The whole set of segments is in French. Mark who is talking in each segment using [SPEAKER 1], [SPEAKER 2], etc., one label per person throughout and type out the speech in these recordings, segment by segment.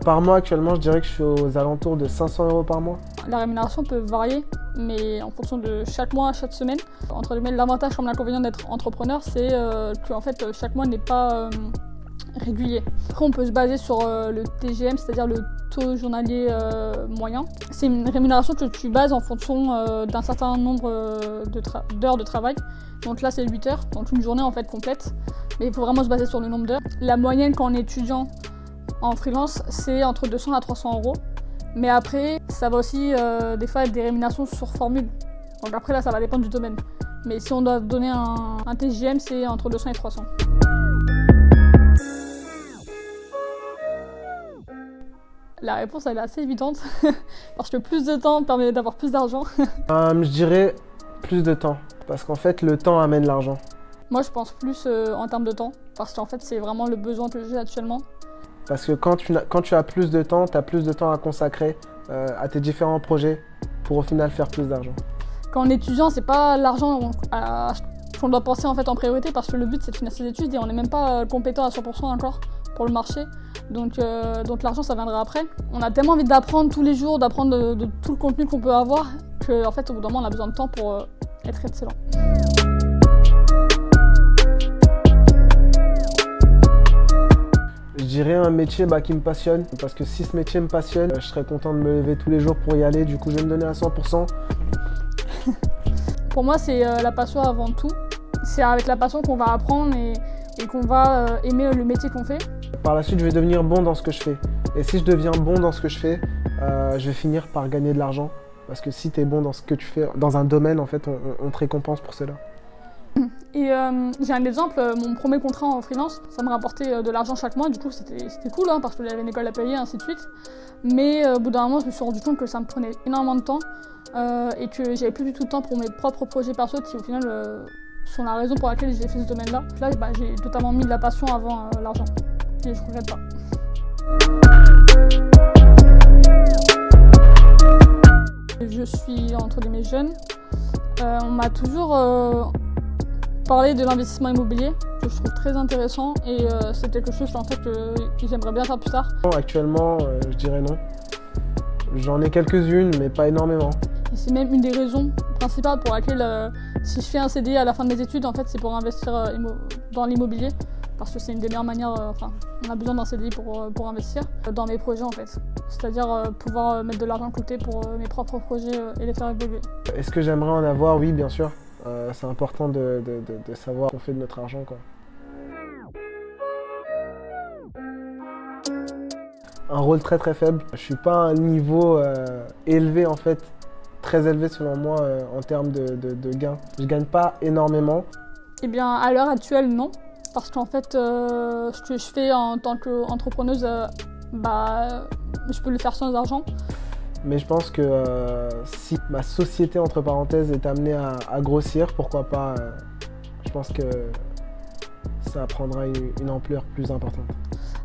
[SPEAKER 1] Par mois, actuellement, je dirais que je suis aux alentours de 500 € par mois.
[SPEAKER 2] La rémunération peut varier, mais en fonction de chaque mois, chaque semaine. Entre guillemets, l'avantage comme l'inconvénient d'être entrepreneur, c'est que en fait, chaque mois n'est pas régulier. Après, on peut se baser sur le TGM, c'est-à-dire le taux journalier moyen. C'est une rémunération que tu bases en fonction d'un certain nombre d'heures de travail. Donc là, c'est 8 heures, donc une journée en fait complète. Mais il faut vraiment se baser sur le nombre d'heures. La moyenne quand on est étudiant en freelance, c'est entre 200 à 300 €. Mais après, ça va aussi des fois être des rémunérations sur formule. Donc après, là, ça va dépendre du domaine. Mais si on doit donner un TGM, c'est entre 200 et 300. La réponse, elle est assez évidente, parce que plus de temps permet d'avoir plus d'argent.
[SPEAKER 1] Je dirais plus de temps, parce qu'en fait, le temps amène l'argent.
[SPEAKER 2] Moi, je pense plus en termes de temps, parce qu'en fait, c'est vraiment le besoin que j'ai actuellement.
[SPEAKER 1] Parce que quand tu as plus de temps, tu as plus de temps à consacrer à tes différents projets pour au final faire plus d'argent.
[SPEAKER 2] Quand on est étudiant, c'est pas l'argent qu'on doit penser en fait en priorité, parce que le but c'est de finir ses études et on n'est même pas compétent à 100% encore pour le marché. Donc l'argent ça viendra après. On a tellement envie d'apprendre tous les jours, d'apprendre de tout le contenu qu'on peut avoir, qu'en fait au bout d'un moment on a besoin de temps pour être excellent.
[SPEAKER 1] Je dirais un métier qui me passionne, parce que si ce métier me passionne, je serais content de me lever tous les jours pour y aller, du coup je vais me donner à 100%.
[SPEAKER 2] Pour moi c'est la passion avant tout. C'est avec la passion qu'on va apprendre et qu'on va aimer le métier qu'on fait.
[SPEAKER 1] Par la suite je vais devenir bon dans ce que je fais. Et si je deviens bon dans ce que je fais, je vais finir par gagner de l'argent. Parce que si tu es bon dans ce que tu fais, dans un domaine, en fait, on te récompense pour cela.
[SPEAKER 2] Et j'ai un exemple, mon premier contrat en freelance, ça me rapportait de l'argent chaque mois, du coup c'était cool parce que j'avais une école à payer, ainsi de suite. Mais au bout d'un moment, je me suis rendu compte que ça me prenait énormément de temps et que j'avais plus du tout de temps pour mes propres projets perso qui au final sont la raison pour laquelle j'ai fait ce domaine-là. Là, j'ai totalement mis de la passion avant l'argent et je regrette pas. Je suis entre guillemets jeune. On m'a toujours parlé de l'investissement immobilier, que je trouve très intéressant et c'est quelque chose en fait, que j'aimerais bien faire plus tard.
[SPEAKER 1] Actuellement, je dirais non. J'en ai quelques-unes, mais pas énormément.
[SPEAKER 2] Et c'est même une des raisons principales pour laquelle si je fais un CDI à la fin de mes études, en fait, c'est pour investir dans l'immobilier. Parce que c'est une des meilleures manières, on a besoin d'un CDI pour investir dans mes projets en fait. C'est-à-dire pouvoir mettre de l'argent de côté pour mes propres projets et les faire évoluer. Est-ce
[SPEAKER 1] que j'aimerais en avoir? Oui, bien sûr. C'est important de savoir qu'on fait de notre argent, quoi. Un rôle très très faible. Je suis pas à un niveau élevé en fait, très élevé selon moi en termes de gains. Je gagne pas énormément.
[SPEAKER 2] Eh bien, à l'heure actuelle, non. Parce qu'en fait, ce que je fais en tant qu'entrepreneuse, je peux le faire sans argent.
[SPEAKER 1] Mais je pense que si ma société, entre parenthèses, est amenée à grossir, pourquoi pas, je pense que ça prendra une ampleur plus importante.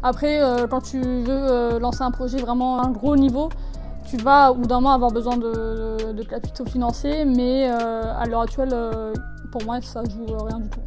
[SPEAKER 2] Après, quand tu veux lancer un projet vraiment à un gros niveau, tu vas au bout d'un moment avoir besoin de capitaux financiers, mais à l'heure actuelle, pour moi, ça joue rien du tout.